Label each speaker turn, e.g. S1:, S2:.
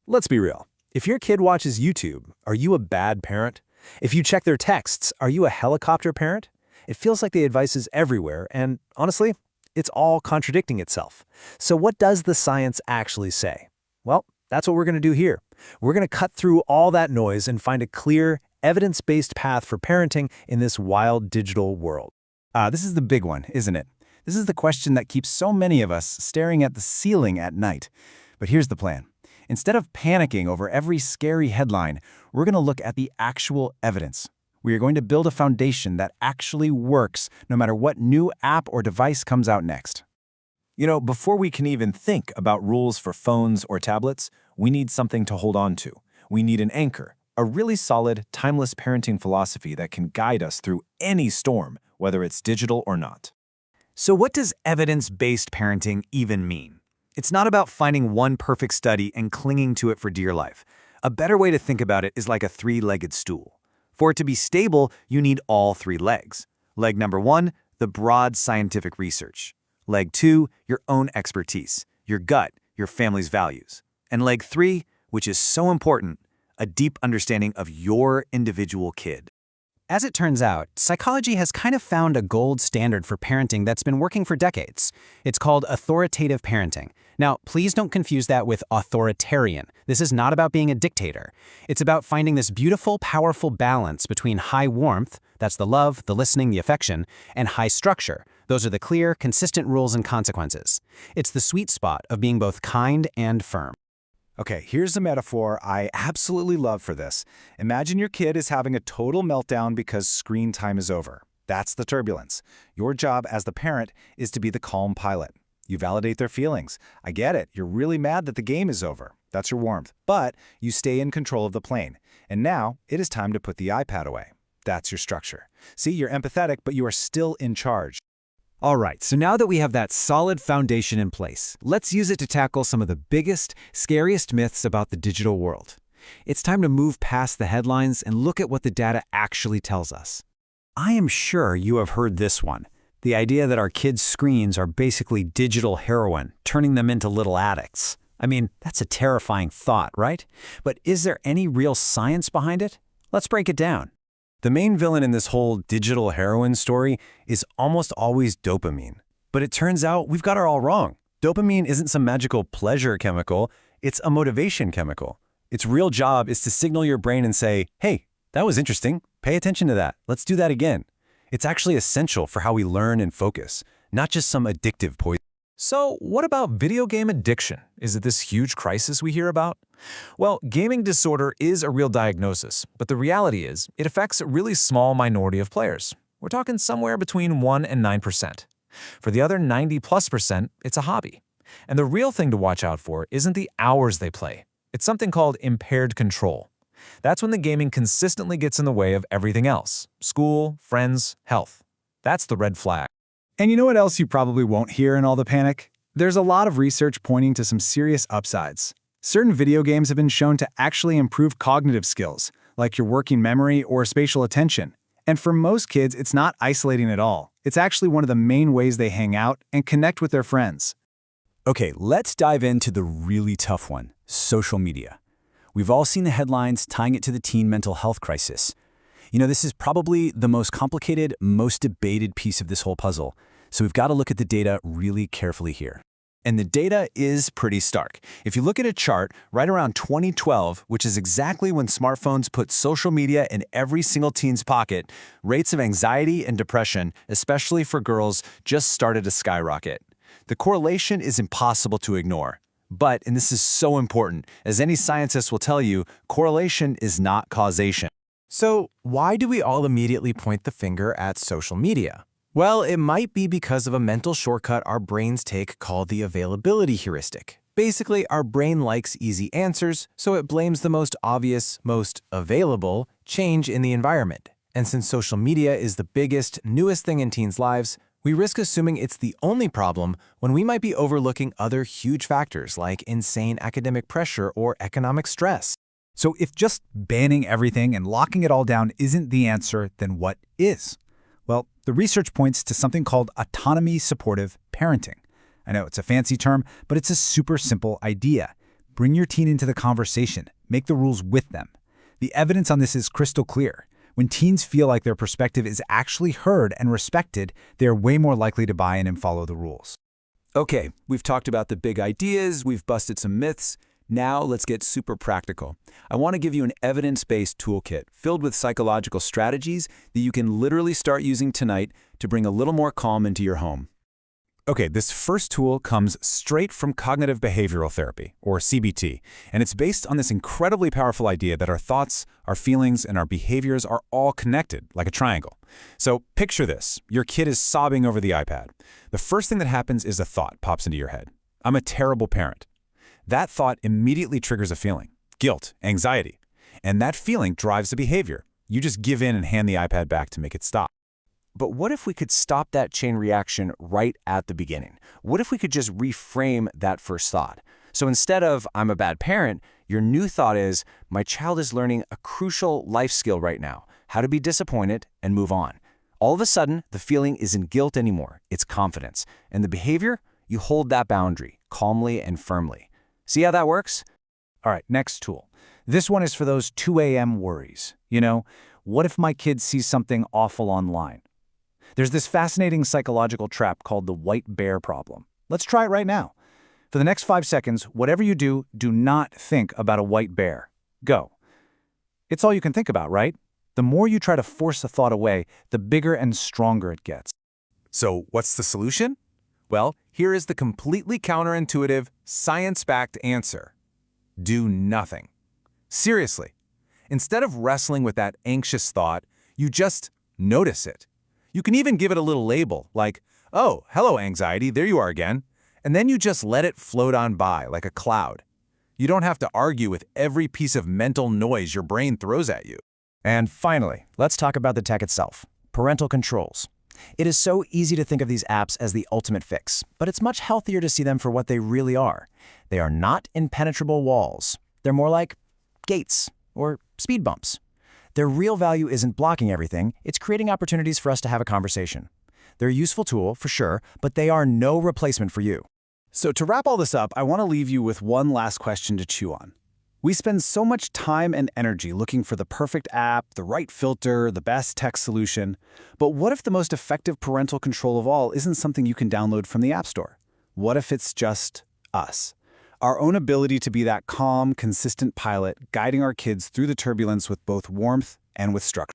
S1: Let's be real. If your kid watches YouTube, are you a bad parent? If you check their texts, are you a helicopter parent? It feels like the advice is everywhere, and honestly, it's all contradicting itself. So what does the science actually say? Well, that's what we're going to do here. We're going to cut through all that noise and find a clear, evidence-based path for parenting in this wild digital world.
S2: This is the big one, isn't it? This is the question that keeps so many of us staring at the ceiling at night. But here's the plan. Instead of panicking over every scary headline, we're going to look at the actual evidence. We are going to build a foundation that actually works no matter what new app or device comes out next.
S3: You know, before we can even think about rules for phones or tablets, we need something to hold on to. We need an anchor, a really solid, timeless parenting philosophy that can guide us through any storm, whether it's digital or not.
S4: So what does evidence-based parenting even mean? It's not about finding one perfect study and clinging to it for dear life. A better way to think about it is like a three-legged stool. For it to be stable, you need all three legs. Leg number one, the broad scientific research. Leg two, your own expertise, your gut, your family's values. And leg three, which is so important, a deep understanding of your individual kid.
S5: As it turns out, psychology has kind of found a gold standard for parenting that's been working for decades. It's called authoritative parenting. Now, please don't confuse that with authoritarian. This is not about being a dictator. It's about finding this beautiful, powerful balance between high warmth, that's the love, the listening, the affection, and high structure. Those are the clear, consistent rules and consequences. It's the sweet spot of being both kind and firm.
S2: Okay, here's a metaphor I absolutely love for this. Imagine your kid is having a total meltdown because screen time is over. That's the turbulence. Your job as the parent is to be the calm pilot. You validate their feelings. I get it. You're really mad that the game is over. That's your warmth. But you stay in control of the plane. And now it is time to put the iPad away. That's your structure. See, you're empathetic, but you are still in charge.
S6: All right, so now that we have that solid foundation in place, let's use it to tackle some of the biggest, scariest myths about the digital world. It's time to move past the headlines and look at what the data actually tells us.
S4: I am sure you have heard this one. The idea that our kids' screens are basically digital heroin, turning them into little addicts. I mean, that's a terrifying thought, right? But is there any real science behind it? Let's break it down.
S3: The main villain in this whole digital heroin story is almost always dopamine. But it turns out we've got it all wrong. Dopamine isn't some magical pleasure chemical, it's a motivation chemical. Its real job is to signal your brain and say, hey, that was interesting, pay attention to that, let's do that again. It's actually essential for how we learn and focus, not just some addictive poison.
S1: So what about video game addiction? Is it this huge crisis we hear about? Well, gaming disorder is a real diagnosis, but the reality is it affects a really small minority of players. We're talking somewhere between 1 and 9%. For the other 90+%, it's a hobby. And the real thing to watch out for isn't the hours they play. It's something called impaired control. That's when the gaming consistently gets in the way of everything else: school, friends, health. That's the red flag.
S2: And you know what else you probably won't hear in all the panic? There's a lot of research pointing to some serious upsides. Certain video games have been shown to actually improve cognitive skills, like your working memory or spatial attention. And for most kids, it's not isolating at all. It's actually one of the main ways they hang out and connect with their friends.
S4: Okay, let's dive into the really tough one, social media. We've all seen the headlines tying it to the teen mental health crisis. You know, this is probably the most complicated, most debated piece of this whole puzzle. So we've got to look at the data really carefully here.
S3: And the data is pretty stark. If you look at a chart right around 2012, which is exactly when smartphones put social media in every single teen's pocket, rates of anxiety and depression, especially for girls, just started to skyrocket. The correlation is impossible to ignore. But, and this is so important, as any scientist will tell you, correlation is not causation.
S7: So why do we all immediately point the finger at social media? Well, it might be because of a mental shortcut our brains take called the availability heuristic. Basically, our brain likes easy answers, so it blames the most obvious, most available change in the environment. And since social media is the biggest, newest thing in teens' lives, we risk assuming it's the only problem when we might be overlooking other huge factors like insane academic pressure or economic stress.
S2: So if just banning everything and locking it all down isn't the answer, then what is? Well, the research points to something called autonomy-supportive parenting. I know it's a fancy term, but it's a super simple idea. Bring your teen into the conversation. Make the rules with them. The evidence on this is crystal clear. When teens feel like their perspective is actually heard and respected, they are way more likely to buy in and follow the rules.
S3: Okay, we've talked about the big ideas, we've busted some myths. Now let's get super practical. I want to give you an evidence-based toolkit filled with psychological strategies that you can literally start using tonight to bring a little more calm into your home.
S2: Okay, this first tool comes straight from cognitive behavioral therapy, or CBT, and it's based on this incredibly powerful idea that our thoughts, our feelings, and our behaviors are all connected, like a triangle. So picture this. Your kid is sobbing over the iPad. The first thing that happens is a thought pops into your head. I'm a terrible parent. That thought immediately triggers a feeling, guilt, anxiety, and that feeling drives the behavior. You just give in and hand the iPad back to make it stop.
S3: But what if we could stop that chain reaction right at the beginning? What if we could just reframe that first thought? So instead of, I'm a bad parent, your new thought is, my child is learning a crucial life skill right now, how to be disappointed and move on. All of a sudden, the feeling isn't guilt anymore, it's confidence. And the behavior, you hold that boundary, calmly and firmly. See how that works?
S4: All right, next tool. This one is for those 2 a.m. worries. You know, what if my kid sees something awful online? There's this fascinating psychological trap called the white bear problem. Let's try it right now. For the next 5 seconds, whatever you do, do not think about a white bear. Go. It's all you can think about, right? The more you try to force a thought away, the bigger and stronger it gets.
S1: So what's the solution? Well, here is the completely counterintuitive, science-backed answer. Do nothing. Seriously. Instead of wrestling with that anxious thought, you just notice it. You can even give it a little label, like, oh, hello, anxiety, there you are again. And then you just let it float on by like a cloud. You don't have to argue with every piece of mental noise your brain throws at you.
S3: And finally, let's talk about the tech itself, parental controls. It is so easy to think of these apps as the ultimate fix, but it's much healthier to see them for what they really are. They are not impenetrable walls. They're more like gates or speed bumps. Their real value isn't blocking everything, it's creating opportunities for us to have a conversation. They're a useful tool, for sure, but they are no replacement for you.
S4: So to wrap all this up, I want to leave you with one last question to chew on. We spend so much time and energy looking for the perfect app, the right filter, the best tech solution. But what if the most effective parental control of all isn't something you can download from the App Store? What if it's just us? Our own ability to be that calm, consistent pilot, guiding our kids through the turbulence with both warmth and with structure.